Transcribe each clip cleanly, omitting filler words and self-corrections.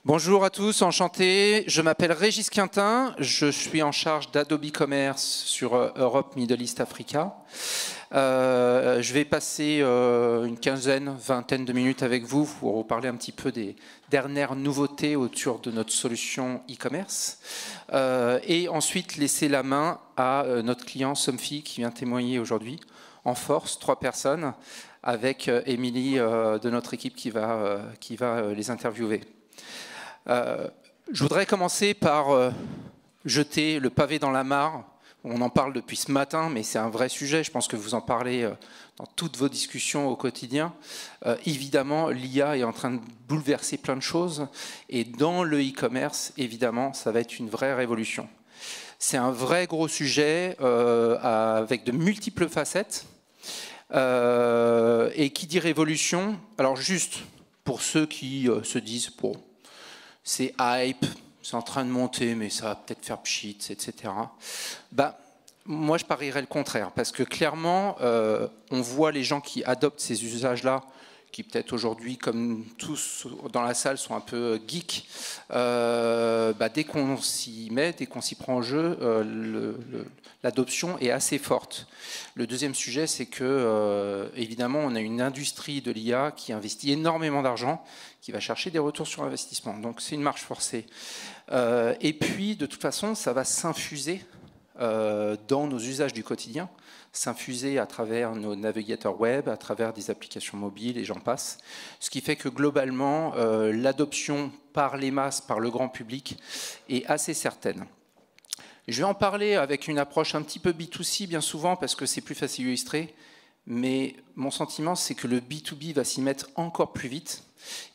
Bonjour à tous, enchanté. Je m'appelle Régis Quintin, je suis en charge d'Adobe Commerce sur Europe, Middle East, Africa. Je vais passer une quinzaine, vingtaine de minutes avec vous pour vous parler un petit peu des dernières nouveautés autour de notre solution e-commerce. Et ensuite laisser la main à notre client Somfy qui vient témoigner aujourd'hui en force, 3 personnes, avec Émilie de notre équipe qui va les interviewer. Je voudrais commencer par jeter le pavé dans la mare. On en parle depuis ce matin, mais c'est un vrai sujet. Je pense que vous en parlez dans toutes vos discussions au quotidien. Évidemment, l'IA est en train de bouleverser plein de choses. Et dans le e-commerce, évidemment, ça va être une vraie révolution. C'est un vrai gros sujet avec de multiples facettes. Et qui dit révolution, alors juste pour ceux qui se disent... Bon, c'est hype, c'est en train de monter, mais ça va peut-être faire pchit, etc. Moi, je parierais le contraire, parce que clairement, on voit les gens qui adoptent ces usages-là, qui peut-être aujourd'hui, comme tous dans la salle, sont un peu geeks. Dès qu'on s'y met, dès qu'on s'y prend en jeu, l'adoption est assez forte. Le deuxième sujet, c'est que, évidemment, on a une industrie de l'IA qui investit énormément d'argent, qui va chercher des retours sur investissement. Donc, c'est une marche forcée. Et puis, de toute façon, ça va s'infuser dans nos usages du quotidien, s'infuser à travers nos navigateurs web, à travers des applications mobiles et j'en passe. Ce qui fait que globalement, l'adoption par les masses, par le grand public, est assez certaine. Je vais en parler avec une approche un petit peu B2C bien souvent parce que c'est plus facile à illustrer, mais mon sentiment c'est que le B2B va s'y mettre encore plus vite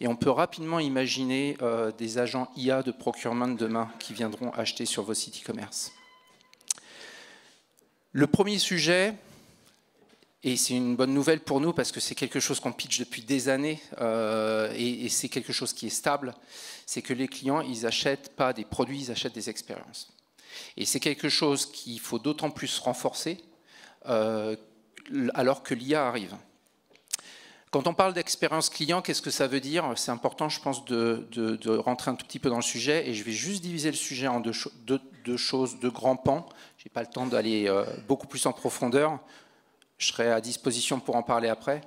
et on peut rapidement imaginer des agents IA de procurement demain qui viendront acheter sur vos sites e-commerce. Le premier sujet, et c'est une bonne nouvelle pour nous parce que c'est quelque chose qu'on pitch depuis des années et c'est quelque chose qui est stable, c'est que les clients, ils n'achètent pas des produits, ils achètent des expériences. Et c'est quelque chose qu'il faut d'autant plus renforcer alors que l'IA arrive. Quand on parle d'expérience client, qu'est-ce que ça veut dire? C'est important, je pense, de rentrer un tout petit peu dans le sujet. Et je vais juste diviser le sujet en deux grands pans. Je n'ai pas le temps d'aller beaucoup plus en profondeur. Je serai à disposition pour en parler après.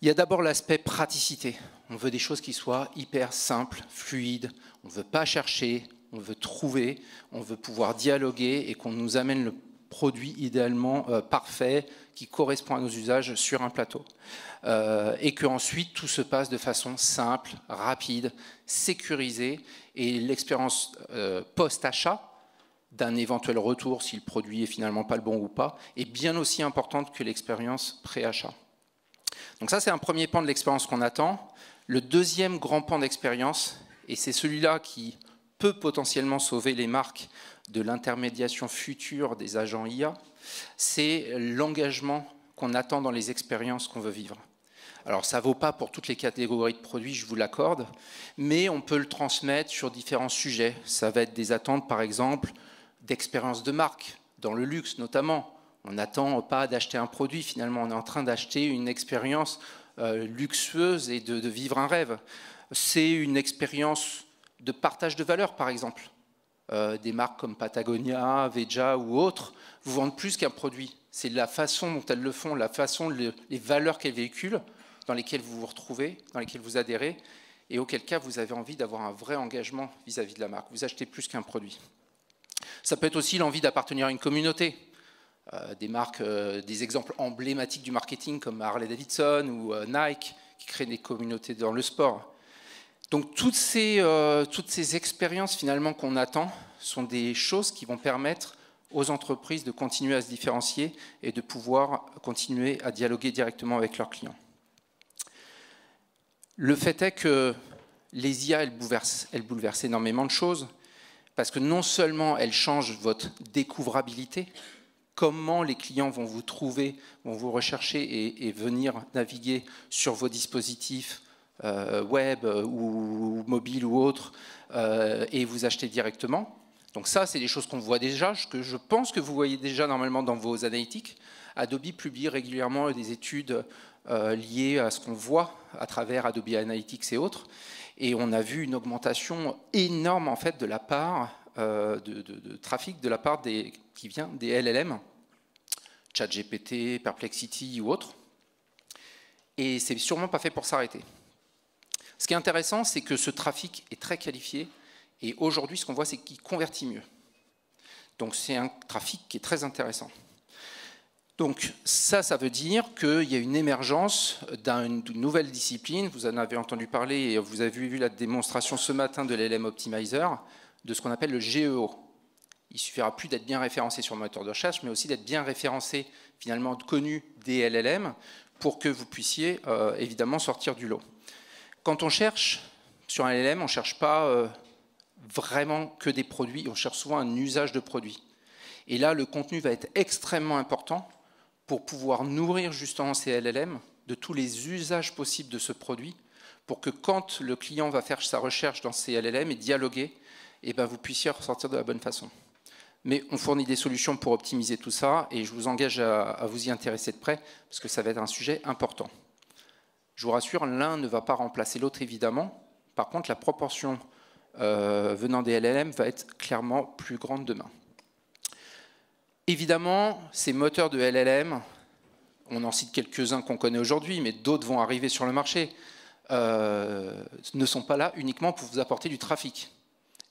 Il y a d'abord l'aspect praticité. On veut des choses qui soient hyper simples, fluides. On ne veut pas chercher, on veut trouver, on veut pouvoir dialoguer et qu'on nous amène le produit idéalement parfait qui correspond à nos usages sur un plateau. Et qu'ensuite tout se passe de façon simple, rapide, sécurisée et l'expérience post-achat d'un éventuel retour si le produit est finalement pas le bon ou pas est bien aussi importante que l'expérience pré-achat. Donc ça c'est un premier pan de l'expérience qu'on attend. Le deuxième grand pan d'expérience, et c'est celui-là qui peut potentiellement sauver les marques de l'intermédiation future des agents IA, c'est l'engagement qu'on attend dans les expériences qu'on veut vivre. Alors ça ne vaut pas pour toutes les catégories de produits, je vous l'accorde, mais on peut le transmettre sur différents sujets. Ça va être des attentes, par exemple, d'expérience de marque, dans le luxe notamment. On n'attend pas d'acheter un produit, finalement, on est en train d'acheter une expérience luxueuse et de vivre un rêve. C'est une expérience de partage de valeur, par exemple. Des marques comme Patagonia, Veja ou autres vous vendent plus qu'un produit. C'est la façon dont elles le font, la façon, les valeurs qu'elles véhiculent, dans lesquelles vous vous retrouvez, dans lesquelles vous adhérez, et auquel cas vous avez envie d'avoir un vrai engagement vis-à-vis de la marque. Vous achetez plus qu'un produit. Ça peut être aussi l'envie d'appartenir à une communauté. Des marques, des exemples emblématiques du marketing comme Harley-Davidson ou Nike, qui créent des communautés dans le sport. Donc toutes ces expériences finalement qu'on attend sont des choses qui vont permettre aux entreprises de continuer à se différencier et de pouvoir continuer à dialoguer directement avec leurs clients. Le fait est que les IA, elles bouleversent énormément de choses parce que non seulement elles changent votre découvrabilité, comment les clients vont vous trouver, vont vous rechercher et venir naviguer sur vos dispositifs web ou mobile ou autre et vous acheter directement. Donc ça, c'est des choses qu'on voit déjà, que je pense que vous voyez déjà normalement dans vos analytiques, Adobe publie régulièrement des études liées à ce qu'on voit à travers Adobe Analytics et autres. Et on a vu une augmentation énorme en fait de la part de trafic de la part qui vient des LLM, ChatGPT, Perplexity ou autres. Et c'est sûrement pas fait pour s'arrêter. Ce qui est intéressant, c'est que ce trafic est très qualifié. Et aujourd'hui, ce qu'on voit, c'est qu'il convertit mieux. Donc c'est un trafic qui est très intéressant. Donc ça veut dire qu'il y a une émergence d'une nouvelle discipline. Vous en avez entendu parler et vous avez vu la démonstration ce matin de l'LM Optimizer, de ce qu'on appelle le GEO. Il suffira plus d'être bien référencé sur le moteur de recherche, mais aussi d'être bien référencé, finalement connu des LLM, pour que vous puissiez évidemment sortir du lot. Quand on cherche sur un LLM, on ne cherche pas vraiment que des produits, on cherche souvent un usage de produits. Et là, le contenu va être extrêmement important pour pouvoir nourrir justement ces LLM de tous les usages possibles de ce produit, pour que quand le client va faire sa recherche dans ces LLM et dialoguer, eh ben, vous puissiez ressortir de la bonne façon. Mais on fournit des solutions pour optimiser tout ça, et je vous engage à vous y intéresser de près, parce que ça va être un sujet important. Je vous rassure, l'un ne va pas remplacer l'autre, évidemment. Par contre, la proportion venant des LLM va être clairement plus grande demain. Évidemment, ces moteurs de LLM, on en cite quelques-uns qu'on connaît aujourd'hui, mais d'autres vont arriver sur le marché, ne sont pas là uniquement pour vous apporter du trafic.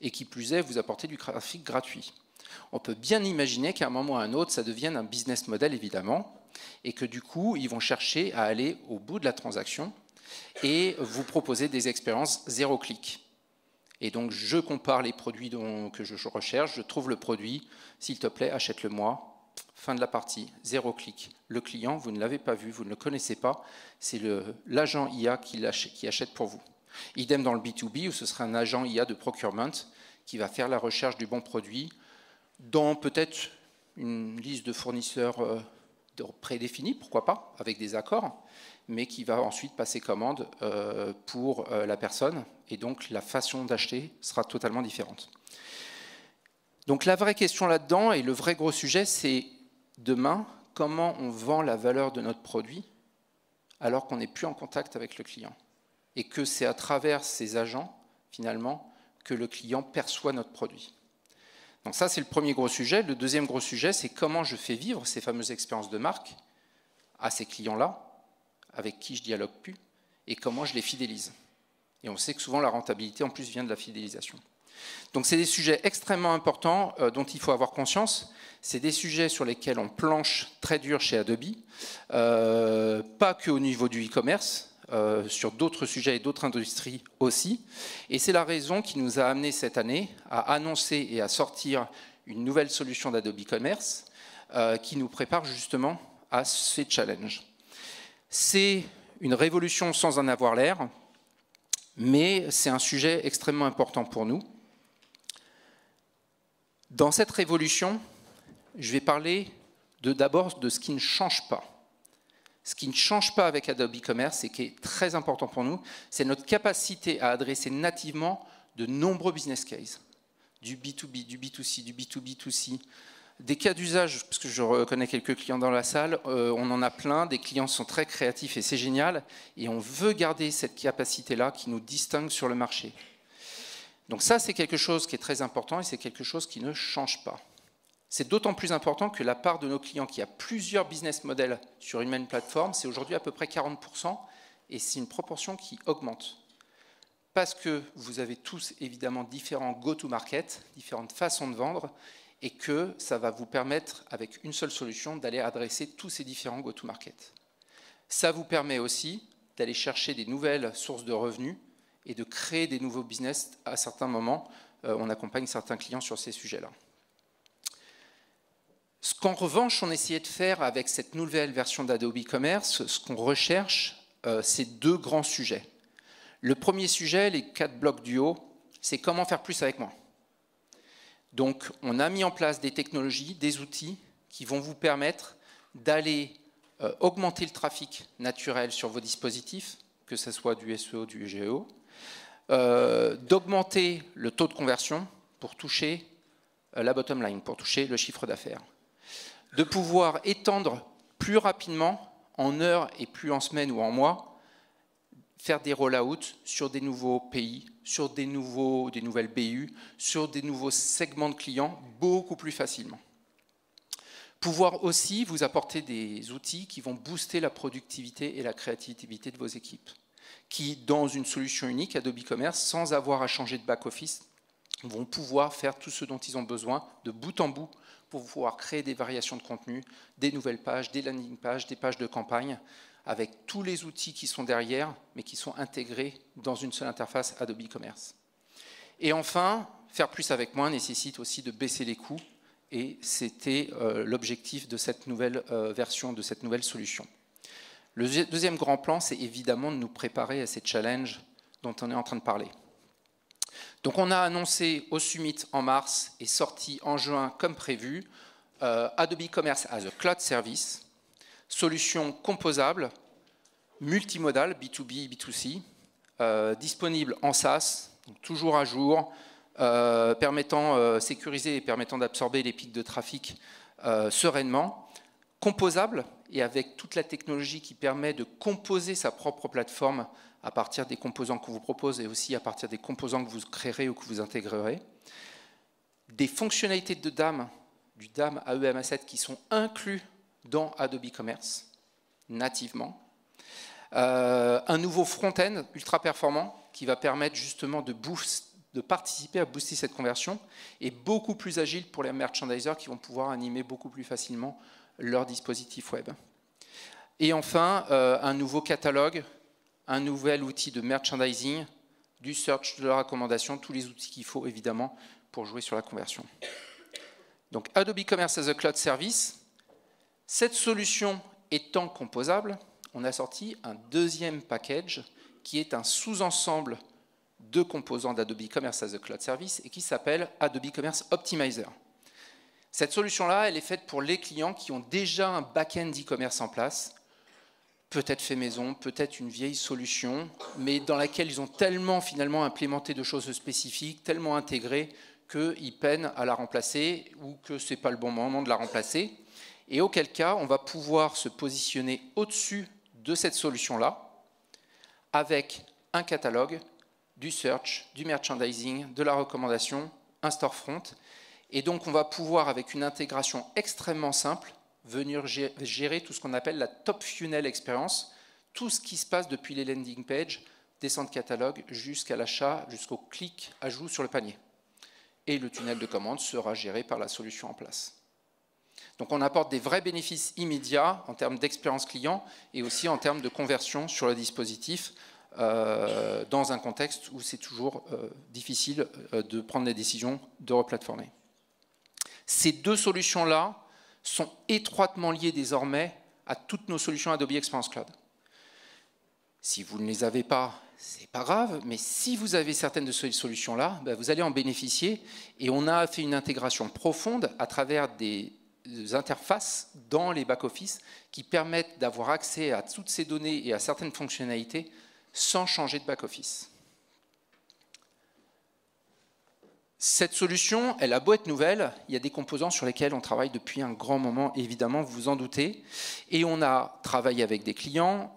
Et qui plus est, vous apporter du trafic gratuit. On peut bien imaginer qu'à un moment ou à un autre, ça devienne un business model, évidemment, et que du coup, ils vont chercher à aller au bout de la transaction et vous proposer des expériences zéro clic. Et donc, je compare les produits que je recherche, je trouve le produit, s'il te plaît, achète-le-moi. Fin de la partie, zéro clic. Le client, vous ne l'avez pas vu, vous ne le connaissez pas, c'est l'agent IA qui achète pour vous. Idem dans le B2B, où ce sera un agent IA de procurement qui va faire la recherche du bon produit dans peut-être une liste de fournisseurs prédéfinis, pourquoi pas, avec des accords, mais qui va ensuite passer commande pour la personne, et donc la façon d'acheter sera totalement différente. Donc la vraie question là-dedans, et le vrai gros sujet, c'est demain, comment on vend la valeur de notre produit alors qu'on n'est plus en contact avec le client, et que c'est à travers ces agents, finalement, que le client perçoit notre produit. Donc ça, c'est le premier gros sujet. Le deuxième gros sujet, c'est comment je fais vivre ces fameuses expériences de marque à ces clients-là, avec qui je dialogue plus, et comment je les fidélise. Et on sait que souvent, la rentabilité, en plus, vient de la fidélisation. Donc c'est des sujets extrêmement importants dont il faut avoir conscience. C'est des sujets sur lesquels on planche très dur chez Adobe, pas qu'au niveau du e-commerce, sur d'autres sujets et d'autres industries aussi. Et c'est la raison qui nous a amené cette année à annoncer et à sortir une nouvelle solution d'Adobe Commerce qui nous prépare justement à ces challenges. C'est une révolution sans en avoir l'air, mais c'est un sujet extrêmement important pour nous. Dans cette révolution, je vais parler d'abord de ce qui ne change pas. Ce qui ne change pas avec Adobe Commerce et qui est très important pour nous, c'est notre capacité à adresser nativement de nombreux business cases. Du B2B, du B2C, du B2B2C. Des cas d'usage, parce que je reconnais quelques clients dans la salle, on en a plein, des clients sont très créatifs et c'est génial. Et on veut garder cette capacité-là qui nous distingue sur le marché. Donc ça, c'est quelque chose qui est très important et c'est quelque chose qui ne change pas. C'est d'autant plus important que la part de nos clients qui a plusieurs business models sur une même plateforme, c'est aujourd'hui à peu près 40%, et c'est une proportion qui augmente. Parce que vous avez tous évidemment différents go-to-market, différentes façons de vendre, et que ça va vous permettre, avec une seule solution, d'aller adresser tous ces différents go-to-market. Ça vous permet aussi d'aller chercher des nouvelles sources de revenus et de créer des nouveaux business à certains moments. On accompagne certains clients sur ces sujets-là. Ce qu'en revanche, on essayait de faire avec cette nouvelle version d'Adobe Commerce, ce qu'on recherche, c'est deux grands sujets. Le premier sujet, les 4 blocs du haut, c'est comment faire plus avec moins. Donc, on a mis en place des technologies, des outils qui vont vous permettre d'aller augmenter le trafic naturel sur vos dispositifs, que ce soit du SEO, du GEO, d'augmenter le taux de conversion pour toucher la bottom line, pour toucher le chiffre d'affaires, de pouvoir étendre plus rapidement, en heures et plus en semaines ou en mois, faire des roll-outs sur des nouveaux pays, sur des nouvelles BU, sur des nouveaux segments de clients beaucoup plus facilement. Pouvoir aussi vous apporter des outils qui vont booster la productivité et la créativité de vos équipes, qui, dans une solution unique, Adobe Commerce, sans avoir à changer de back-office, vont pouvoir faire tout ce dont ils ont besoin de bout en bout pour pouvoir créer des variations de contenu, des nouvelles pages, des landing pages, des pages de campagne, avec tous les outils qui sont derrière, mais qui sont intégrés dans une seule interface Adobe Commerce. Et enfin, faire plus avec moins nécessite aussi de baisser les coûts, et c'était l'objectif de cette nouvelle version, de cette nouvelle solution. Le deuxième grand plan, c'est évidemment de nous préparer à ces challenges dont on est en train de parler. Donc on a annoncé au Summit en mars et sorti en juin comme prévu Adobe Commerce as a Cloud Service, solution composable, multimodale, B2B, B2C, disponible en SaaS, donc toujours à jour, permettant sécuriser et permettant d'absorber les pics de trafic sereinement, composable et avec toute la technologie qui permet de composer sa propre plateforme à partir des composants qu'on vous propose et aussi à partir des composants que vous créerez ou que vous intégrerez. Des fonctionnalités de DAM, du DAM AEM Asset qui sont inclus dans Adobe Commerce, nativement. Un nouveau front-end ultra performant qui va permettre justement de participer à booster cette conversion et beaucoup plus agile pour les merchandisers qui vont pouvoir animer beaucoup plus facilement leur dispositif web. Et enfin, un nouveau catalogue, un nouvel outil de merchandising, du search, de la recommandation, tous les outils qu'il faut évidemment pour jouer sur la conversion. Donc Adobe Commerce as a Cloud Service, cette solution étant composable, on a sorti un deuxième package qui est un sous-ensemble de composants d'Adobe Commerce as a Cloud Service et qui s'appelle Adobe Commerce Optimizer. Cette solution-là, elle est faite pour les clients qui ont déjà un back-end e-commerce en place, peut-être fait maison, peut-être une vieille solution, mais dans laquelle ils ont tellement finalement implémenté de choses spécifiques, tellement intégrées, qu'ils peinent à la remplacer ou que ce n'est pas le bon moment de la remplacer. Et auquel cas, on va pouvoir se positionner au-dessus de cette solution-là avec un catalogue, du search, du merchandising, de la recommandation, un storefront. Et donc, on va pouvoir, avec une intégration extrêmement simple, venir gérer tout ce qu'on appelle la top funnel expérience, tout ce qui se passe depuis les landing pages, descente catalogue, jusqu'à l'achat, jusqu'au clic ajout sur le panier. Et le tunnel de commande sera géré par la solution en place. Donc on apporte des vrais bénéfices immédiats en termes d'expérience client et aussi en termes de conversion sur le dispositif dans un contexte où c'est toujours difficile de prendre des décisions de replatformer. Ces deux solutions-là sont étroitement liées désormais à toutes nos solutions Adobe Experience Cloud. Si vous ne les avez pas, c'est pas grave, mais si vous avez certaines de ces solutions-là, ben vous allez en bénéficier. Et on a fait une intégration profonde à travers des interfaces dans les back-office qui permettent d'avoir accès à toutes ces données et à certaines fonctionnalités sans changer de back-office. Cette solution, elle a beau être nouvelle, il y a des composants sur lesquels on travaille depuis un grand moment, évidemment, vous vous en doutez. Et on a travaillé avec des clients,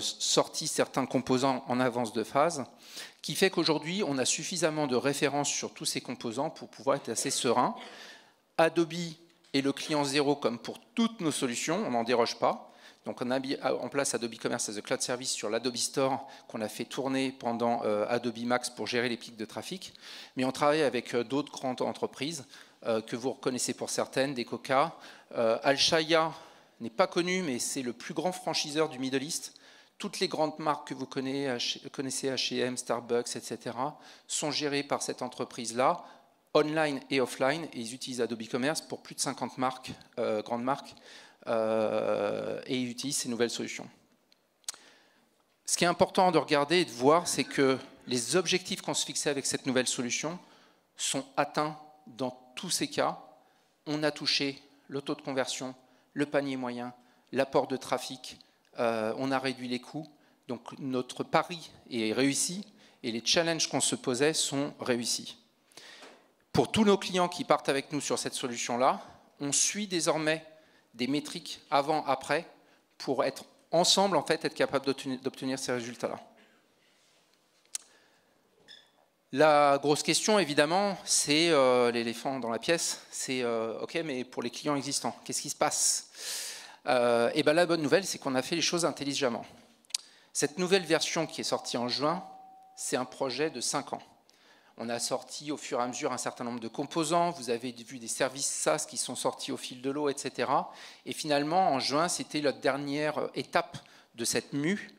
sorti certains composants en avance de phase, qui fait qu'aujourd'hui, on a suffisamment de références sur tous ces composants pour pouvoir être assez serein. Adobe est le client zéro comme pour toutes nos solutions, on n'en déroge pas. Donc on a mis en place Adobe Commerce as a Cloud Service sur l'Adobe Store qu'on a fait tourner pendant Adobe Max pour gérer les pics de trafic. Mais on travaille avec d'autres grandes entreprises que vous reconnaissez pour certaines, des Coca. Alshaya n'est pas connu, mais c'est le plus grand franchiseur du Middle East. Toutes les grandes marques que vous connaissez, H&M, Starbucks, etc., sont gérées par cette entreprise-là, online et offline, et ils utilisent Adobe Commerce pour plus de 50 marques, grandes marques, et ils utilisent ces nouvelles solutions. Ce qui est important de regarder et de voir, c'est que les objectifs qu'on se fixait avec cette nouvelle solution sont atteints dans tous ces cas. On a touché le taux de conversion, le panier moyen, l'apport de trafic, on a réduit les coûts. Donc notre pari est réussi et les challenges qu'on se posait sont réussis. Pour tous nos clients qui partent avec nous sur cette solution-là, on suit désormais des métriques avant-après pour être ensemble, en fait, être capable d'obtenir ces résultats-là. La grosse question, évidemment, c'est l'éléphant dans la pièce, c'est OK, mais pour les clients existants, qu'est-ce qui se passe? Et bien la bonne nouvelle, c'est qu'on a fait les choses intelligemment. Cette nouvelle version qui est sortie en juin, c'est un projet de 5 ans. On a sorti au fur et à mesure un certain nombre de composants, vous avez vu des services SaaS qui sont sortis au fil de l'eau, etc. Et finalement, en juin, c'était la dernière étape de cette mue.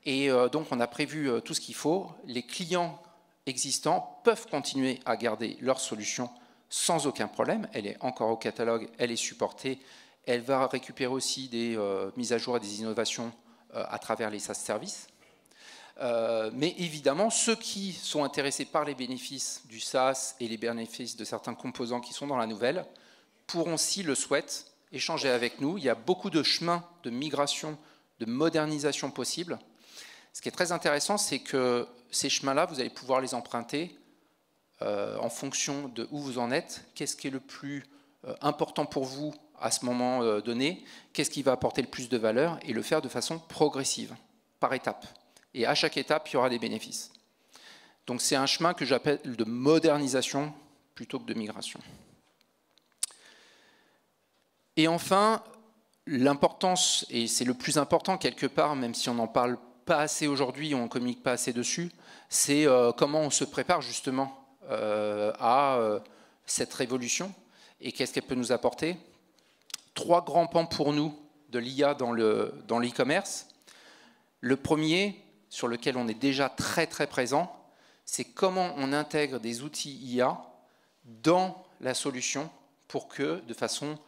Et donc, on a prévu tout ce qu'il faut. Les clients existants peuvent continuer à garder leur solution sans aucun problème. Elle est encore au catalogue, elle est supportée. Elle va récupérer aussi des mises à jour et des innovations à travers les SaaS services. Mais évidemment, ceux qui sont intéressés par les bénéfices du SaaS et les bénéfices de certains composants qui sont dans la nouvelle pourront, s'ils le souhaitent, échanger avec nous. Il y a beaucoup de chemins de migration, de modernisation possibles. Ce qui est très intéressant, c'est que ces chemins-là, vous allez pouvoir les emprunter en fonction de où vous en êtes, qu'est-ce qui est le plus important pour vous à ce moment donné, qu'est-ce qui va apporter le plus de valeur, et le faire de façon progressive, par étapes. Et à chaque étape, il y aura des bénéfices. Donc c'est un chemin que j'appelle de modernisation plutôt que de migration. Et enfin, l'importance, et c'est le plus important quelque part, même si on n'en parle pas assez aujourd'hui, on ne communique pas assez dessus, c'est comment on se prépare justement à cette révolution et qu'est-ce qu'elle peut nous apporter. 3 grands pans pour nous de l'IA dans l'e-commerce. Le premier, sur lequel on est déjà très très présent, c'est comment on intègre des outils IA dans la solution pour que, de façon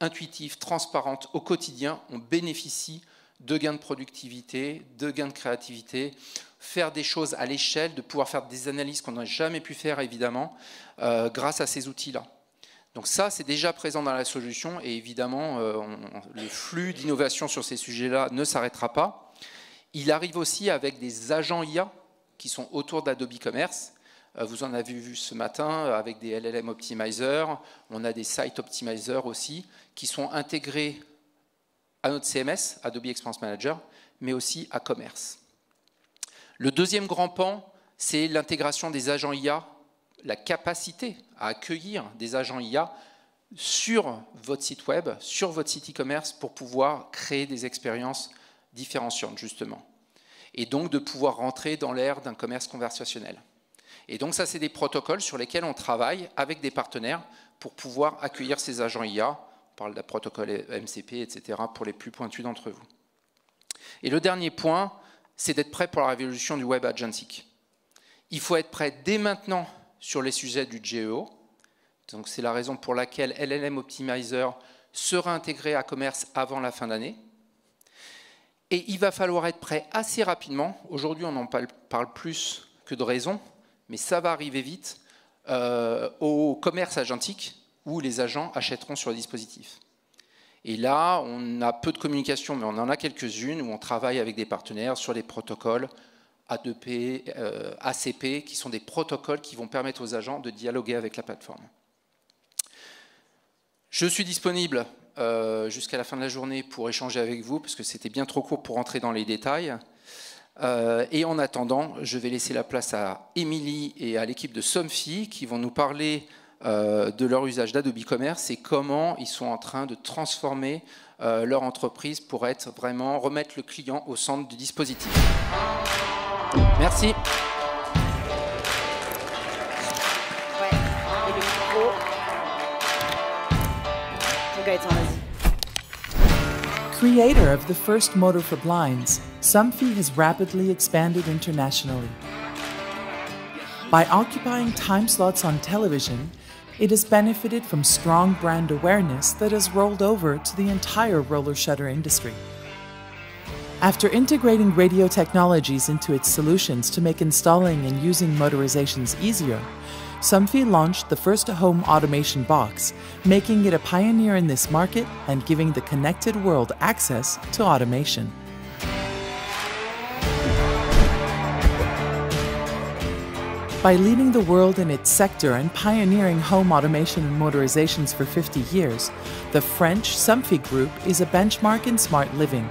intuitive, transparente, au quotidien, on bénéficie de gains de productivité, de gains de créativité, faire des choses à l'échelle, de pouvoir faire des analyses qu'on n'a jamais pu faire, évidemment, grâce à ces outils-là. Donc ça, c'est déjà présent dans la solution, et évidemment, le flux d'innovation sur ces sujets-là ne s'arrêtera pas. Il arrive aussi avec des agents IA qui sont autour d'Adobe Commerce. Vous en avez vu ce matin avec des LLM Optimizer, on a des Site Optimizer aussi, qui sont intégrés à notre CMS, Adobe Experience Manager, mais aussi à Commerce. Le deuxième grand pan, c'est l'intégration des agents IA, la capacité à accueillir des agents IA sur votre site web, sur votre site e-commerce, pour pouvoir créer des expériences différenciantes, justement. Et donc de pouvoir rentrer dans l'ère d'un commerce conversationnel. Et donc ça, c'est des protocoles sur lesquels on travaille avec des partenaires pour pouvoir accueillir ces agents IA. On parle d'un protocole MCP, etc., pour les plus pointus d'entre vous. Et le dernier point, c'est d'être prêt pour la révolution du web agentic. Il faut être prêt dès maintenant sur les sujets du GEO. Donc c'est la raison pour laquelle LLM Optimizer sera intégré à Commerce avant la fin d'année. Et il va falloir être prêt assez rapidement. Aujourd'hui, on en parle plus que de raison, mais ça va arriver vite au commerce agentique, où les agents achèteront sur le dispositif. Et là, on a peu de communication, mais on en a quelques-unes, où on travaille avec des partenaires sur des protocoles A2P, ACP, qui sont des protocoles qui vont permettre aux agents de dialoguer avec la plateforme. Je suis disponible jusqu'à la fin de la journée pour échanger avec vous, parce que c'était bien trop court pour entrer dans les détails. Et en attendant, je vais laisser la place à Émilie et à l'équipe de Somfy qui vont nous parler de leur usage d'Adobe Commerce et comment ils sont en train de transformer leur entreprise pour remettre le client au centre du dispositif. Merci. Ouais, et le micro. Gaëtan, vas-y. Creator of the first motor for blinds, Somfy has rapidly expanded internationally. By occupying time slots on television, it has benefited from strong brand awareness that has rolled over to the entire roller shutter industry. After integrating radio technologies into its solutions to make installing and using motorizations easier, Somfy launched the first home automation box, making it a pioneer in this market and giving the connected world access to automation. By leading the world in its sector and pioneering home automation and motorizations for 50 years, The French Somfy Group is a benchmark in smart living.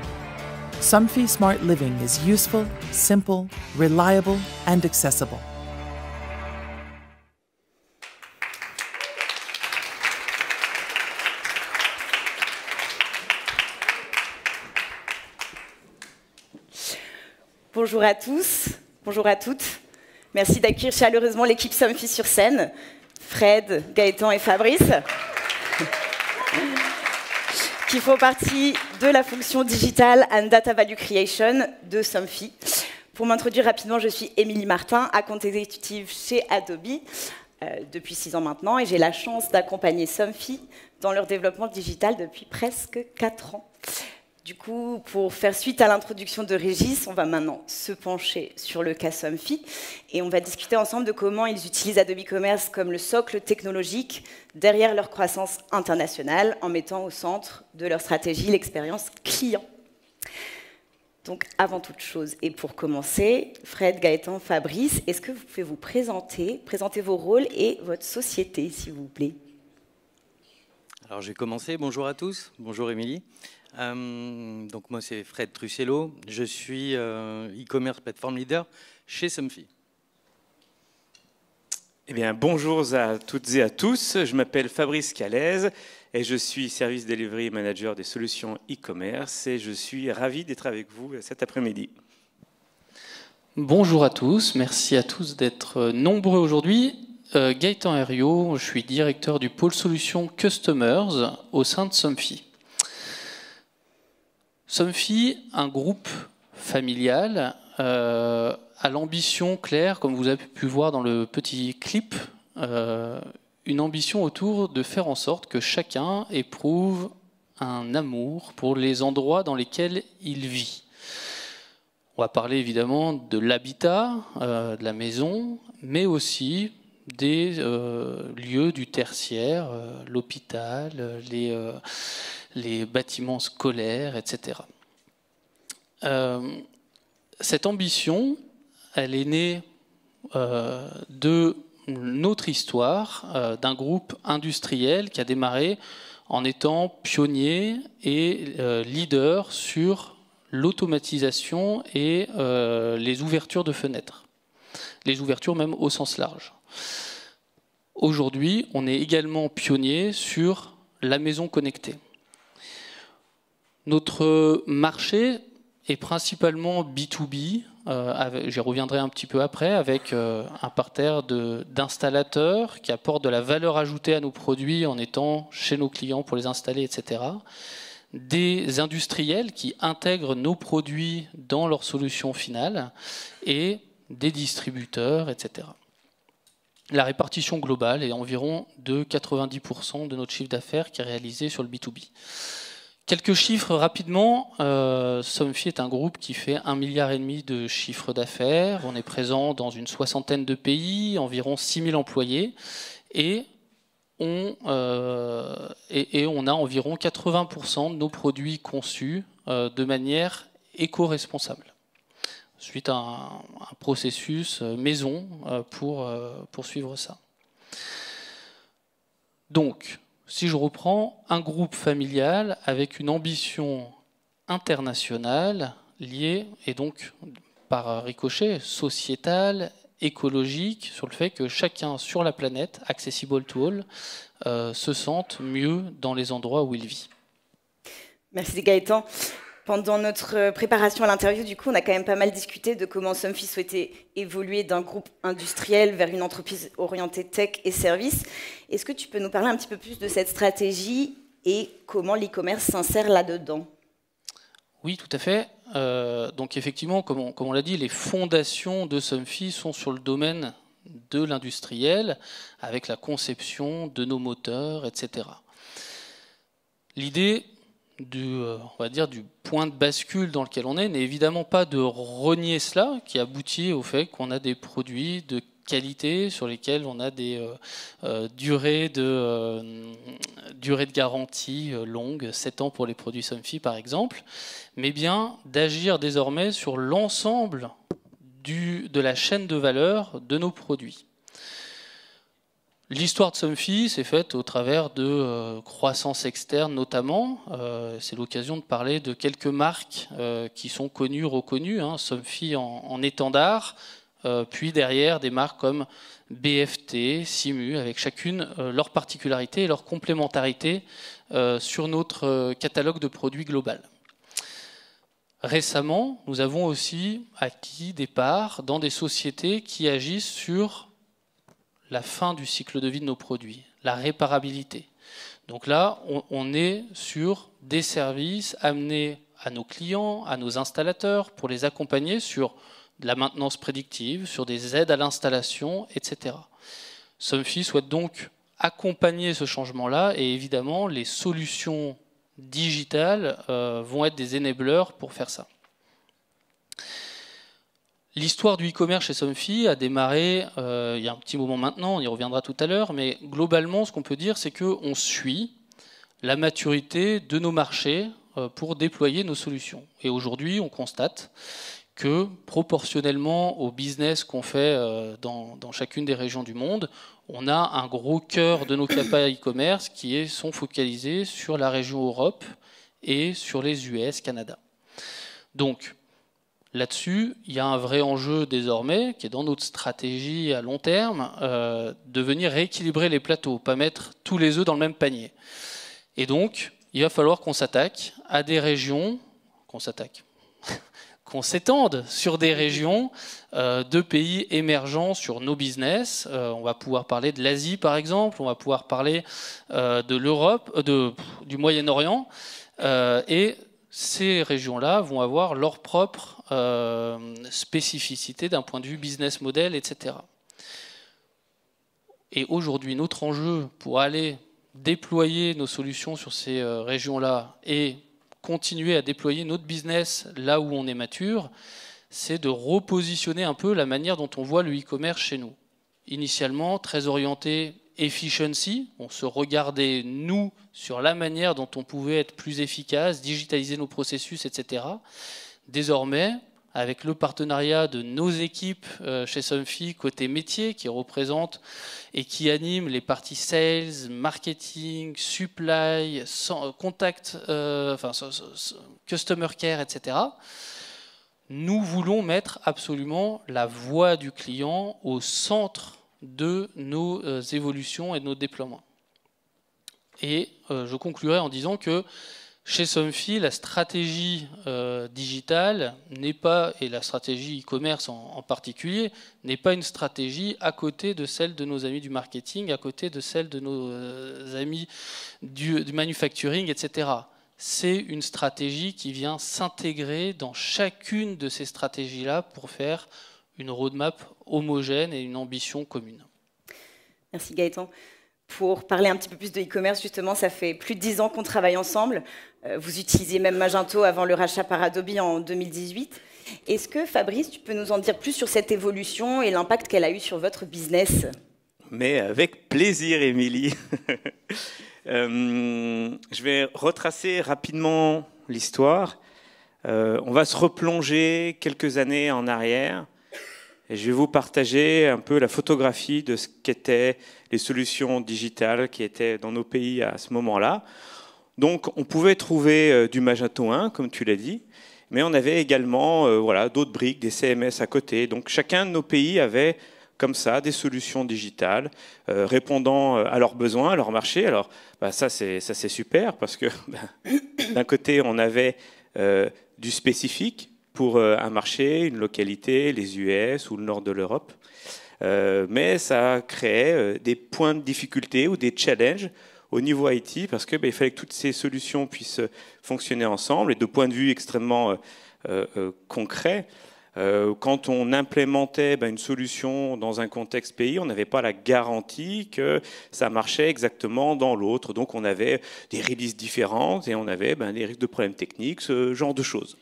Somfy Smart Living is useful, simple, reliable, and accessible. Bonjour à tous, bonjour à toutes. Merci d'accueillir chaleureusement l'équipe Somfy sur scène, Fred, Gaëtan et Fabrice, qui font partie de la fonction Digital and Data Value Creation de Somfy. Pour m'introduire rapidement, je suis Émilie Martin, account exécutive chez Adobe depuis 6 ans maintenant, et j'ai la chance d'accompagner Somfy dans leur développement digital depuis presque 4 ans. Du coup, pour faire suite à l'introduction de Régis, on va maintenant se pencher sur le cas Somfy et on va discuter ensemble de comment ils utilisent Adobe Commerce comme le socle technologique derrière leur croissance internationale en mettant au centre de leur stratégie l'expérience client. Donc, avant toute chose, et pour commencer, Fred, Gaëtan, Fabrice, est-ce que vous pouvez vous présenter vos rôles et votre société, s'il vous plaît? Alors, je vais commencer. Bonjour à tous. Bonjour, Émilie. Donc moi c'est Fred Trussello, je suis e-commerce platform leader chez Somfy. Eh bien, bonjour à toutes et à tous, je m'appelle Fabrice Calaise et je suis Service Delivery Manager des solutions e-commerce et je suis ravi d'être avec vous cet après-midi. Bonjour à tous, merci à tous d'être nombreux aujourd'hui. Gaëtan Herriot, je suis directeur du pôle solutions Customers au sein de Somfy. Somfy, un groupe familial, a l'ambition claire, comme vous avez pu voir dans le petit clip, une ambition autour de faire en sorte que chacun éprouve un amour pour les endroits dans lesquels il vit. On va parler évidemment de l'habitat, de la maison, mais aussi des lieux du tertiaire, l'hôpital, les bâtiments scolaires, etc. Cette ambition, elle est née de notre histoire, d'un groupe industriel qui a démarré en étant pionnier et leader sur l'automatisation et les ouvertures de fenêtres. Les ouvertures même au sens large. Aujourd'hui, on est également pionnier sur la maison connectée. Notre marché est principalement B2B, j'y reviendrai un petit peu après, avec un parterre d'installateurs qui apportent de la valeur ajoutée à nos produits en étant chez nos clients pour les installer, etc. Des industriels qui intègrent nos produits dans leurs solutions finales et des distributeurs, etc. La répartition globale est environ de 90% de notre chiffre d'affaires qui est réalisé sur le B2B. Quelques chiffres rapidement. Somfy est un groupe qui fait 1,5 milliard de chiffre d'affaires. On est présent dans une 60aine de pays, environ 6 000 employés. Et on a environ 80% de nos produits conçus de manière éco-responsable, suite à un processus maison pour suivre ça. Donc, si je reprends un groupe familial avec une ambition internationale liée, et donc par ricochet, sociétale, écologique, sur le fait que chacun sur la planète, accessible to all, se sente mieux dans les endroits où il vit. Merci Gaëtan. Pendant notre préparation à l'interview, du coup, on a quand même pas mal discuté de comment Somfy souhaitait évoluer d'un groupe industriel vers une entreprise orientée tech et services. Est-ce que tu peux nous parler un petit peu plus de cette stratégie et comment l'e-commerce s'insère là-dedans? Oui, tout à fait. Donc effectivement, comme on l'a dit, les fondations de Somfy sont sur le domaine de l'industriel, avec la conception de nos moteurs, etc. L'idée on va dire, du point de bascule dans lequel on est n'est évidemment pas de renier cela, qui aboutit au fait qu'on a des produits de qualité sur lesquels on a des durées de garantie longues, 7 ans pour les produits Somfy par exemple, mais bien d'agir désormais sur l'ensemble de la chaîne de valeur de nos produits. L'histoire de Somfy s'est faite au travers de croissance externe notamment. C'est l'occasion de parler de quelques marques qui sont connues, reconnues. Somfy en étendard, puis derrière des marques comme BFT, Simu, avec chacune leur particularité et leur complémentarité sur notre catalogue de produits global. Récemment, nous avons aussi acquis des parts dans des sociétés qui agissent sur la fin du cycle de vie de nos produits, la réparabilité. Donc là, on est sur des services amenés à nos clients, à nos installateurs, pour les accompagner sur de la maintenance prédictive, sur des aides à l'installation, etc. Somfy souhaite donc accompagner ce changement-là, et évidemment, les solutions digitales vont être des enablers pour faire ça. L'histoire du e-commerce chez Somfy a démarré il y a un petit moment maintenant, on y reviendra tout à l'heure, mais globalement, ce qu'on peut dire, c'est qu'on suit la maturité de nos marchés pour déployer nos solutions. Et aujourd'hui, on constate que proportionnellement au business qu'on fait dans chacune des régions du monde, on a un gros cœur de nos CAPA e-commerce qui sont focalisés sur la région Europe et sur les US, Canada. Donc, là-dessus, il y a un vrai enjeu désormais, qui est dans notre stratégie à long terme, de venir rééquilibrer les plateaux, pas mettre tous les œufs dans le même panier. Et donc, il va falloir qu'on s'attaque à des régions, qu'on s'étende sur des régions de pays émergents sur nos business. On va pouvoir parler de l'Asie, par exemple, on va pouvoir parler de l'Europe, du Moyen-Orient, et ces régions-là vont avoir leur propre spécificité d'un point de vue business model, etc. Et aujourd'hui, notre enjeu pour aller déployer nos solutions sur ces régions-là et continuer à déployer notre business là où on est mature, c'est de repositionner un peu la manière dont on voit le e-commerce chez nous. Initialement, très orienté efficiency, on se regardait, nous, sur la manière dont on pouvait être plus efficace, digitaliser nos processus, etc. Désormais, avec le partenariat de nos équipes chez Somfy, côté métier, qui représentent et qui animent les parties sales, marketing, supply, contact, customer care, etc., nous voulons mettre absolument la voix du client au centre de nos évolutions et de nos déploiements. Et je conclurai en disant que chez Somfy, la stratégie digitale n'est pas, et la stratégie e-commerce en particulier, n'est pas une stratégie à côté de celle de nos amis du marketing, à côté de celle de nos amis du manufacturing, etc. C'est une stratégie qui vient s'intégrer dans chacune de ces stratégies-là pour faire une roadmap homogène et une ambition commune. Merci Gaëtan. Pour parler un petit peu plus de e-commerce, justement, ça fait plus de 10 ans qu'on travaille ensemble. Vous utilisiez même Magento avant le rachat par Adobe en 2018. Est-ce que, Fabrice, tu peux nous en dire plus sur cette évolution et l'impact qu'elle a eu sur votre business? Mais avec plaisir, Émilie. Je vais retracer rapidement l'histoire. On va se replonger quelques années en arrière. Et je vais vous partager un peu la photographie de ce qu'étaient les solutions digitales qui étaient dans nos pays à ce moment-là. Donc, on pouvait trouver du Magento 1, comme tu l'as dit, mais on avait également d'autres briques, des CMS à côté. Donc, chacun de nos pays avait comme ça des solutions digitales répondant à leurs besoins, à leur marché. Alors, ça c'est super parce que d'un côté, on avait du spécifique pour un marché, une localité, les US ou le nord de l'Europe. Mais ça créait des points de difficulté ou des challenges au niveau IT parce que il fallait que toutes ces solutions puissent fonctionner ensemble. Et de point de vue extrêmement concret, quand on implémentait une solution dans un contexte pays, on n'avait pas la garantie que ça marchait exactement dans l'autre. Donc on avait des releases différentes et on avait des risques de problèmes techniques, ce genre de choses.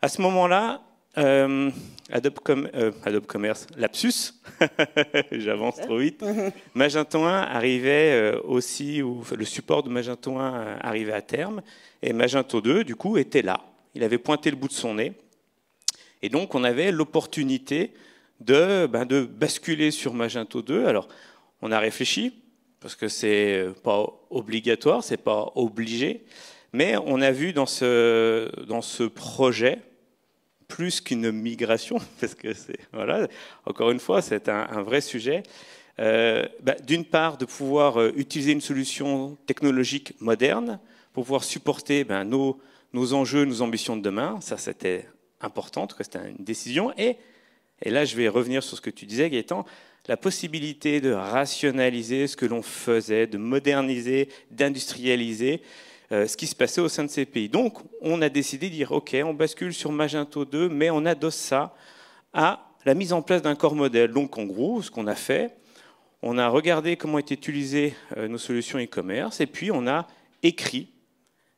À ce moment-là, Adobe Commerce, lapsus, j'avance trop vite, Magento 1 arrivait aussi, le support de Magento 1 arrivait à terme, et Magento 2, du coup, était là. Il avait pointé le bout de son nez. Et donc, on avait l'opportunité de basculer sur Magento 2. Alors, On a réfléchi, parce que c'est pas obligatoire, c'est pas obligé, mais on a vu dans ce projet plus qu'une migration, parce que c'est, voilà, encore une fois, c'est un vrai sujet. D'une part, de pouvoir utiliser une solution technologique moderne pour pouvoir supporter nos enjeux, nos ambitions de demain. Ça, c'était important, en tout cas, c'était une décision. Et là, je vais revenir sur ce que tu disais, Gaëtan, la possibilité de rationaliser ce que l'on faisait, de moderniser, d'industrialiser ce qui se passait au sein de ces pays. Donc, on a décidé de dire, OK, on bascule sur Magento 2, mais on adosse ça à la mise en place d'un corps modèle. Donc, en gros, ce qu'on a fait, on a regardé comment étaient utilisées nos solutions e-commerce, et puis on a écrit,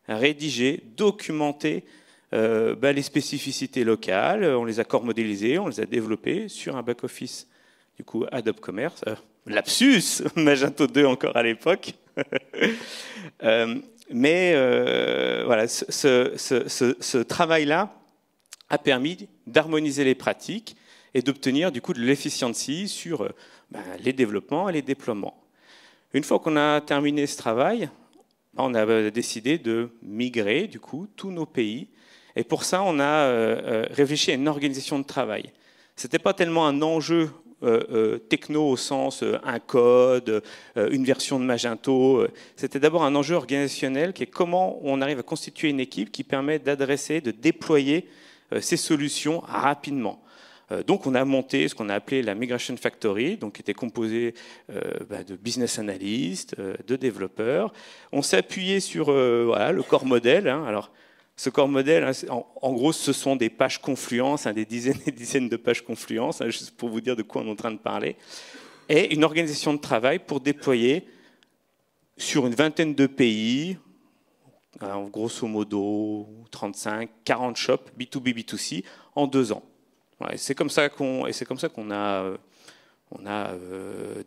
rédigé, documenté les spécificités locales, on les a corps modélisées, on les a développées sur un back-office, du coup, Adobe Commerce, lapsus, Magento 2 encore à l'époque. Voilà, ce travail-là a permis d'harmoniser les pratiques et d'obtenir du coup de l'efficiency sur les développements et les déploiements. Une fois qu'on a terminé ce travail, on a décidé de migrer du coup tous nos pays. Et pour ça, on a réfléchi à une organisation de travail. Ce n'était pas tellement un enjeu techno au sens un code, une version de Magento. C'était d'abord un enjeu organisationnel qui est comment on arrive à constituer une équipe qui permet d'adresser, de déployer ces solutions rapidement. Donc on a monté ce qu'on a appelé la Migration Factory, donc qui était composée de business analysts, de développeurs. On s'est appuyé sur voilà, le corps modèle. Alors, ce corps modèle, en gros, ce sont des pages Confluence, des dizaines et dizaines de pages Confluence, juste pour vous dire de quoi on est en train de parler, et une organisation de travail pour déployer sur une vingtaine de pays, grosso modo 35, 40 shops, B2B, B2C, en 2 ans. Ouais, c'est comme ça qu'on a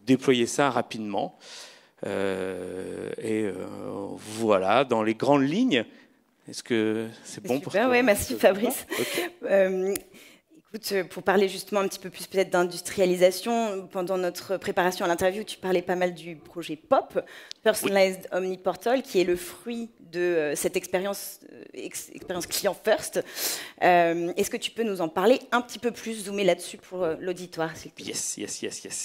déployé ça rapidement. Voilà, dans les grandes lignes. Est-ce que c'est bon pour toi? Oui, merci Fabrice. Okay. Écoute, pour parler justement un petit peu plus peut-être d'industrialisation, pendant notre préparation à l'interview, tu parlais pas mal du projet POP, Personalized Omniportal, qui est le fruit de cette expérience client first. Est-ce que tu peux nous en parler un petit peu plus, zoomer là-dessus pour l'auditoire, s'il te plaît? Yes,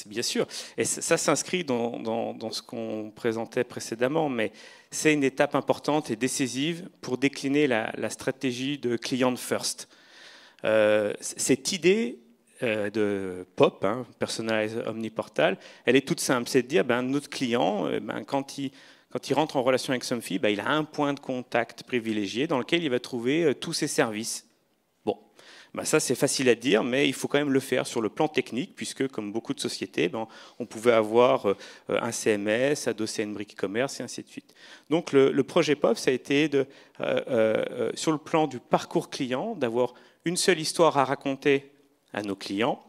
bien sûr. Et ça s'inscrit dans ce qu'on présentait précédemment, mais c'est une étape importante et décisive pour décliner la stratégie de client first. Cette idée de POP, Personalized Omniportal, elle est toute simple. C'est de dire, notre client, quand il rentre en relation avec Somfy, il a un point de contact privilégié dans lequel il va trouver tous ses services. Bon, ça c'est facile à dire, mais il faut quand même le faire sur le plan technique, puisque comme beaucoup de sociétés, on pouvait avoir un CMS, adossé à une brique e-commerce, et ainsi de suite. Donc le projet POP, ça a été sur le plan du parcours client, d'avoir une seule histoire à raconter à nos clients.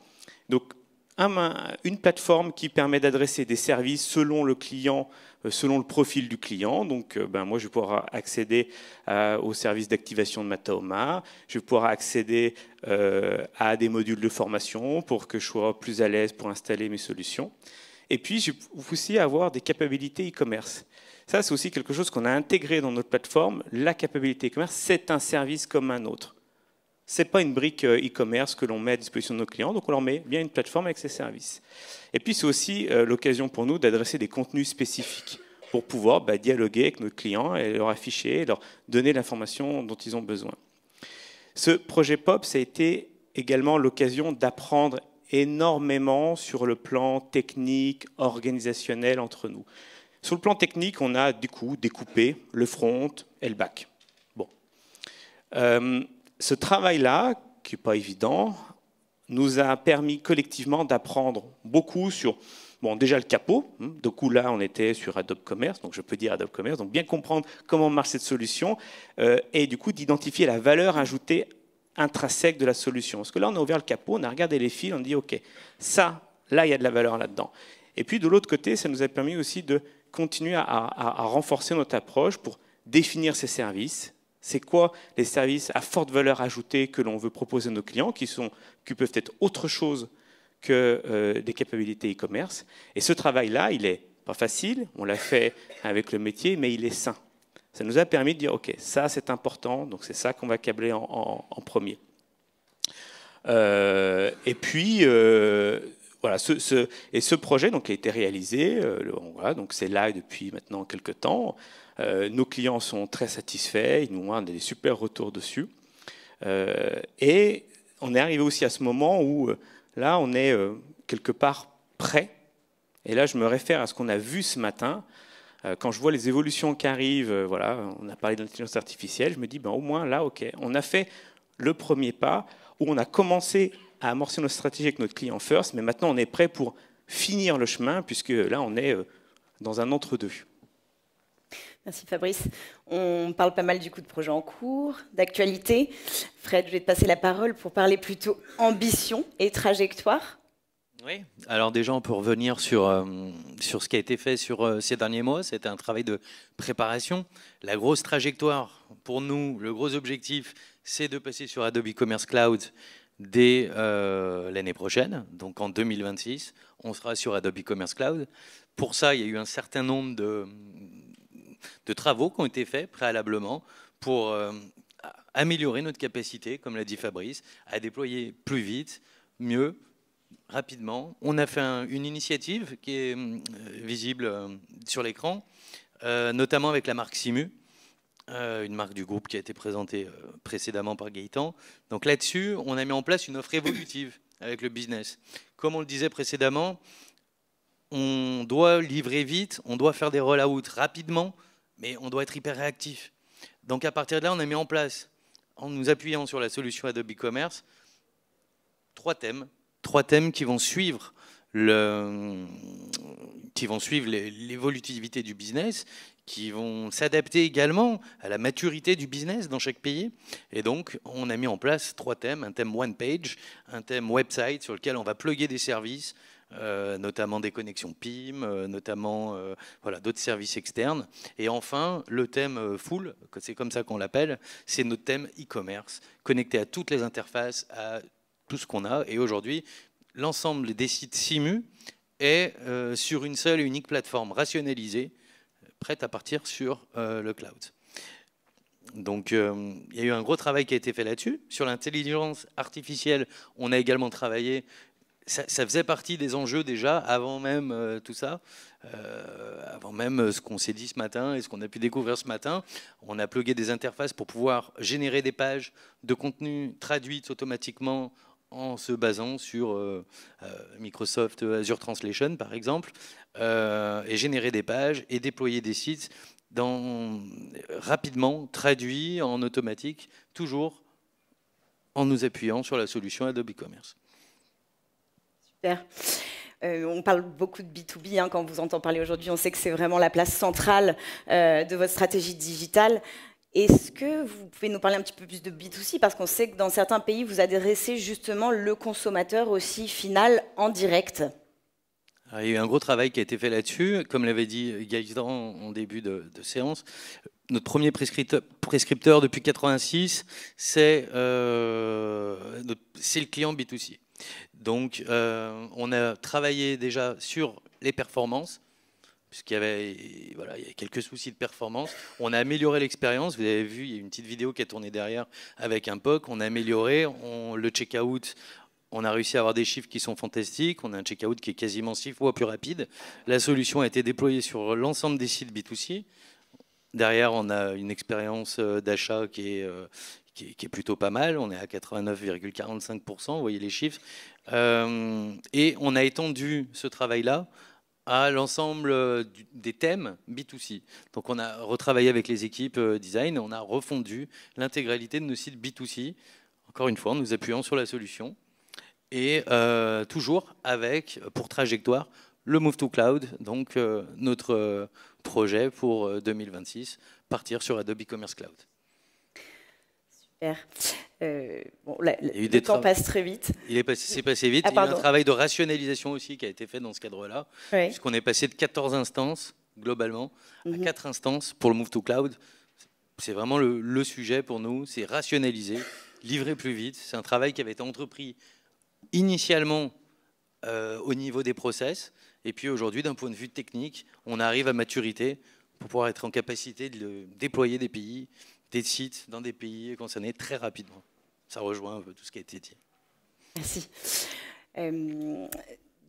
Donc, une plateforme qui permet d'adresser des services selon le client, selon le profil du client. Donc, moi, je vais pouvoir accéder aux services d'activation de Mataoma. Je vais pouvoir accéder à des modules de formation pour que je sois plus à l'aise pour installer mes solutions. Et puis, je vais aussi avoir des capacités e-commerce. Ça, c'est aussi quelque chose qu'on a intégré dans notre plateforme. La capacité e-commerce, c'est un service comme un autre. Ce n'est pas une brique e-commerce que l'on met à disposition de nos clients, donc on leur met bien une plateforme avec ses services. Et puis c'est aussi l'occasion pour nous d'adresser des contenus spécifiques pour pouvoir dialoguer avec nos clients et leur afficher, leur donner l'information dont ils ont besoin. Ce projet POP, ça a été également l'occasion d'apprendre énormément sur le plan technique, organisationnel entre nous. Sur le plan technique, on a du coup découpé le front et le back. Bon. Ce travail-là, qui n'est pas évident, nous a permis collectivement d'apprendre beaucoup sur, déjà le capot. Du coup, là, on était sur Adobe Commerce, donc je peux dire Adobe Commerce, donc bien comprendre comment marche cette solution et du coup d'identifier la valeur ajoutée intrinsèque de la solution. Parce que là, on a ouvert le capot, on a regardé les fils, on a dit, OK, ça, là, il y a de la valeur là-dedans. Et puis, de l'autre côté, ça nous a permis aussi de continuer à renforcer notre approche pour définir ces services. C'est quoi les services à forte valeur ajoutée que l'on veut proposer à nos clients, qui peuvent être autre chose que des capabilités e-commerce. Et ce travail-là, il n'est pas facile, on l'a fait avec le métier, mais il est sain. Ça nous a permis de dire, OK, ça c'est important, donc c'est ça qu'on va câbler en premier. Et puis, voilà, ce projet donc, a été réalisé, voilà, donc c'est là depuis maintenant quelques temps. Nos clients sont très satisfaits, ils nous ont des super retours dessus. Et on est arrivé aussi à ce moment où, là, on est quelque part prêt. Et là, je me réfère à ce qu'on a vu ce matin. Quand je vois les évolutions qui arrivent, voilà, on a parlé d'intelligence artificielle, je me dis, ben, au moins là, OK, on a fait le premier pas, où on a commencé à amorcer notre stratégie avec notre client first, mais maintenant on est prêt pour finir le chemin, puisque là, on est dans un entre-deux. Merci Fabrice. On parle pas mal du coup de projets en cours, d'actualité. Fred, je vais te passer la parole pour parler plutôt ambition et trajectoire. Oui, alors déjà on peut revenir sur ce qui a été fait sur ces derniers mois. C'était un travail de préparation. La grosse trajectoire pour nous, le gros objectif, c'est de passer sur Adobe Commerce Cloud dès l'année prochaine. Donc en 2026, on sera sur Adobe Commerce Cloud. Pour ça, il y a eu un certain nombre de travaux qui ont été faits préalablement pour améliorer notre capacité, comme l'a dit Fabrice, à déployer plus vite, mieux, rapidement. On a fait une initiative qui est visible sur l'écran, notamment avec la marque Simu, une marque du groupe qui a été présentée précédemment par Gaëtan. Donc là-dessus, on a mis en place une offre évolutive avec le business. Comme on le disait précédemment, on doit livrer vite, on doit faire des roll-out rapidement, mais on doit être hyper réactif. Donc à partir de là, on a mis en place, en nous appuyant sur la solution Adobe Commerce, trois thèmes qui vont suivre l'évolutivité du business, qui vont s'adapter également à la maturité du business dans chaque pays. Et donc, on a mis en place trois thèmes, un thème one page, un thème website sur lequel on va plugger des services, notamment des connexions PIM, notamment voilà, d'autres services externes. Et enfin, le thème full, c'est comme ça qu'on l'appelle, c'est notre thème e-commerce, connecté à toutes les interfaces, à tout ce qu'on a. Et aujourd'hui, l'ensemble des sites Simu est sur une seule et unique plateforme rationalisée, prête à partir sur le cloud. Donc, il y a eu un gros travail qui a été fait là-dessus. Sur l'intelligence artificielle, on a également travaillé. Ça faisait partie des enjeux déjà, avant même tout ça, avant même ce qu'on s'est dit ce matin et ce qu'on a pu découvrir ce matin. On a plugué des interfaces pour pouvoir générer des pages de contenu traduites automatiquement en se basant sur Microsoft Azure Translation, par exemple, et générer des pages et déployer des sites rapidement traduits en automatique, toujours en nous appuyant sur la solution Adobe Commerce. Super. On parle beaucoup de B2B hein, quand on vous entend parler aujourd'hui. On sait que c'est vraiment la place centrale de votre stratégie digitale. Est-ce que vous pouvez nous parler un petit peu plus de B2C? Parce qu'on sait que dans certains pays, vous adressez justement le consommateur aussi final en direct. Alors, il y a eu un gros travail qui a été fait là-dessus. Comme l'avait dit Gaëtan en début de séance, notre premier prescripteur depuis 86, c'est le client B2C. Donc, on a travaillé déjà sur les performances, puisqu'il y avait quelques soucis de performance. On a amélioré l'expérience. Vous avez vu, il y a une petite vidéo qui a tourné derrière avec un POC. On a amélioré le checkout. On a réussi à avoir des chiffres qui sont fantastiques. On a un checkout qui est quasiment 6 fois plus rapide. La solution a été déployée sur l'ensemble des sites B2C. Derrière, on a une expérience d'achat qui est plutôt pas mal. On est à 89,45%, vous voyez les chiffres. Et on a étendu ce travail-là à l'ensemble des thèmes B2C. Donc on a retravaillé avec les équipes design, on a refondu l'intégralité de nos sites B2C, encore une fois en nous appuyant sur la solution. Et toujours avec, pour trajectoire, le Move to Cloud, donc notre projet pour 2026, partir sur Adobe Commerce Cloud. Super. Bon, le temps passe très vite. C'est passé vite. Il y a eu un travail de rationalisation aussi qui a été fait dans ce cadre-là, oui. Puisqu'on est passé de 14 instances, globalement, à 4 instances pour le Move to Cloud. C'est vraiment le sujet pour nous, c'est rationaliser, livrer plus vite. C'est un travail qui avait été entrepris initialement au niveau des process. Et puis aujourd'hui, d'un point de vue technique, on arrive à maturité pour pouvoir être en capacité de déployer des pays, des sites dans des pays concernés très rapidement. Ça rejoint un peu tout ce qui a été dit. Merci.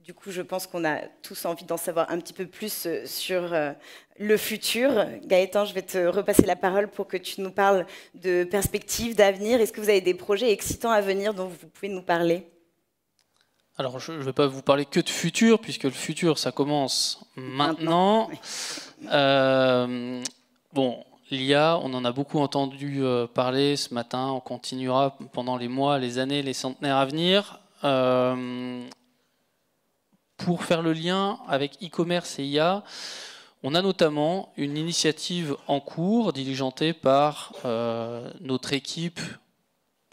Du coup, je pense qu'on a tous envie d'en savoir un petit peu plus sur le futur. Gaëtan, je vais te repasser la parole pour que tu nous parles de perspectives, d'avenir. Est-ce que vous avez des projets excitants à venir dont vous pouvez nous parler ? Alors, je ne vais pas vous parler que de futur, puisque le futur, ça commence maintenant. Bon, l'IA, on en a beaucoup entendu parler ce matin, on continuera pendant les mois, les années, les centenaires à venir. Pour faire le lien avec e-commerce et IA, on a notamment une initiative en cours diligentée par notre équipe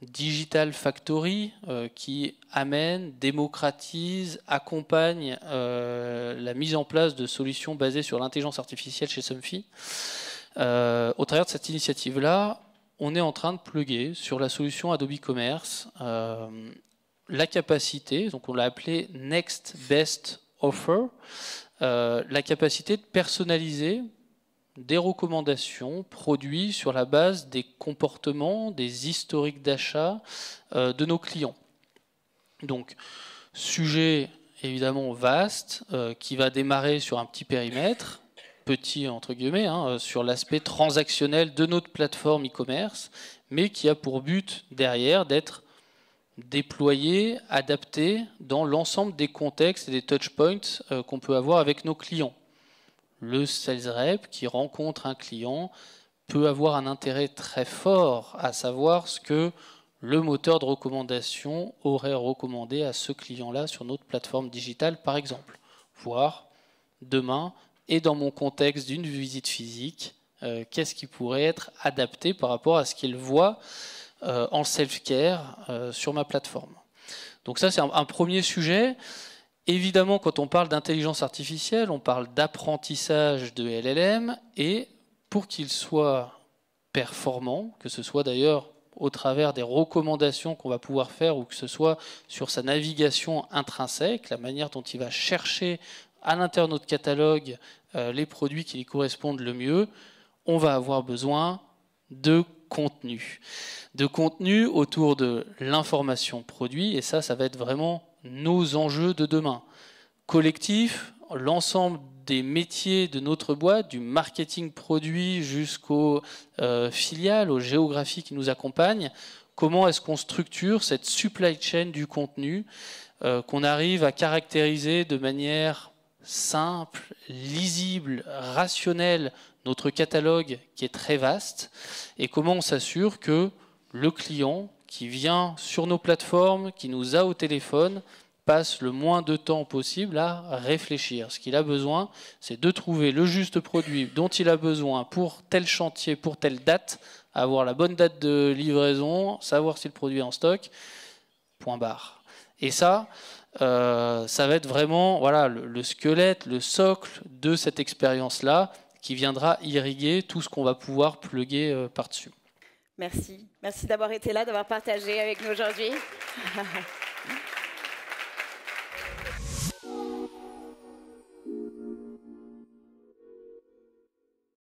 Digital Factory qui amène, démocratise, accompagne la mise en place de solutions basées sur l'intelligence artificielle chez Somfy. Au travers de cette initiative-là, on est en train de plugger sur la solution Adobe Commerce la capacité, donc on l'a appelé Next Best Offer, la capacité de personnaliser des recommandations produits sur la base des comportements, des historiques d'achat de nos clients. Donc, sujet évidemment vaste, qui va démarrer sur un petit périmètre, petit entre guillemets, sur l'aspect transactionnel de notre plateforme e-commerce, mais qui a pour but derrière d'être déployé, adapté dans l'ensemble des contextes et des touchpoints qu'on peut avoir avec nos clients. Le sales rep qui rencontre un client peut avoir un intérêt très fort à savoir ce que le moteur de recommandation aurait recommandé à ce client-là sur notre plateforme digitale, par exemple. Voire demain, et dans mon contexte d'une visite physique, qu'est-ce qui pourrait être adapté par rapport à ce qu'il voit en self-care sur ma plateforme. Donc ça, c'est un premier sujet. Évidemment, quand on parle d'intelligence artificielle, on parle d'apprentissage de LLM, et pour qu'il soit performant, que ce soit d'ailleurs au travers des recommandations qu'on va pouvoir faire, ou que ce soit sur sa navigation intrinsèque, la manière dont il va chercher à l'intérieur de notre catalogue les produits qui lui correspondent le mieux, on va avoir besoin de contenu. De contenu autour de l'information produit, et ça va être vraiment nos enjeux de demain. Collectif, l'ensemble des métiers de notre boîte, du marketing produit jusqu'aux filiales, aux géographies qui nous accompagnent, comment est-ce qu'on structure cette supply chain du contenu, qu'on arrive à caractériser de manière simple, lisible, rationnelle, notre catalogue qui est très vaste, et comment on s'assure que le client qui vient sur nos plateformes, qui nous a au téléphone, passe le moins de temps possible à réfléchir. Ce qu'il a besoin, c'est de trouver le juste produit dont il a besoin pour tel chantier, pour telle date, avoir la bonne date de livraison, savoir si le produit est en stock, point barre. Et ça va être vraiment voilà, le squelette, le socle de cette expérience-là qui viendra irriguer tout ce qu'on va pouvoir plugger par-dessus. Merci. Merci d'avoir été là, d'avoir partagé avec nous aujourd'hui.